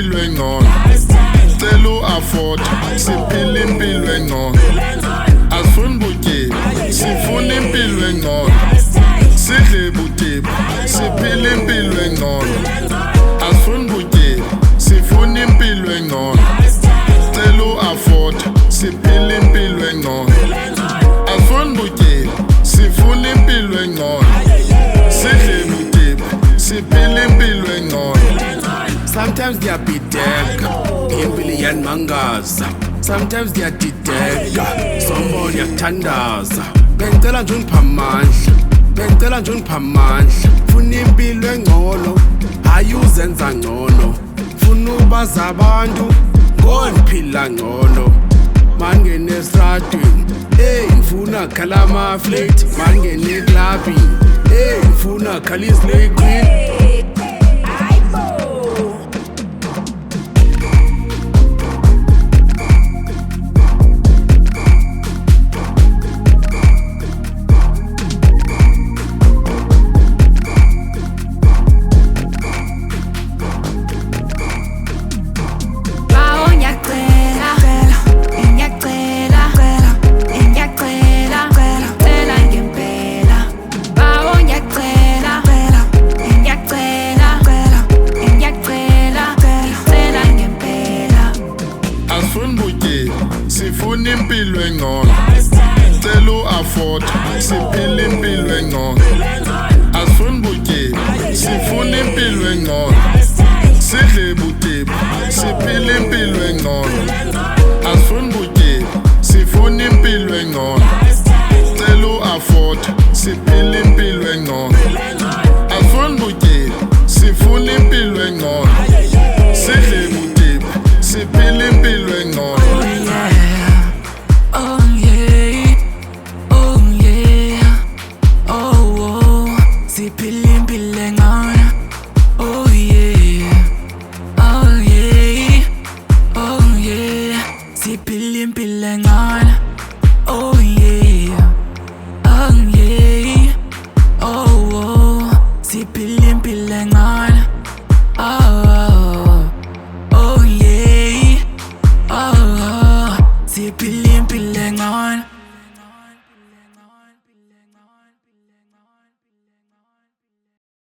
impilo engcono cela u-afford siphila impilo engcono asifuni butyebi sifuna impilo engcono sidle butyebi siphila impilo engcono asifuni butyebi sifuna impilo engcono cela u-afford siphila impilo engcono asifuni butyebi sifuna impilo engcono sidle butyebi siphila impilo engcono. Sometimes they are bideka, impilo iyanmangaza. Sometimes they are dideka, somebody yathandaza. Bengicela nje ungipha amandla, bengicela nje ungipha amandla. Funa impilo engcono, hayi uzenza ngcono. Funa ubaza abantu, ngondiphila ngcono. Mangene esitradweni, ngifuna khala ama-flate. Mangene eklabini, ngifuna khala islay queen. Sifuna impilo engcono cela u-afford siphila impilo engcono asifuni butyebi sifuna impilo engcono sidle butyebi siphila impilo engcono asifuni butyebi sifuna impilo engcono cela u-afford siphila impilo engcono asifuni butyebi sifuna impilo engcono sidle butyebi siphila impilo engcono. Siphila impilo engcono, oh yeah, oh yeah, oh yeah. Siphila impilo engcono, oh yeah, oh yeah, oh oh. Siphila impilo engcono, oh oh, oh yeah, oh oh. Siphila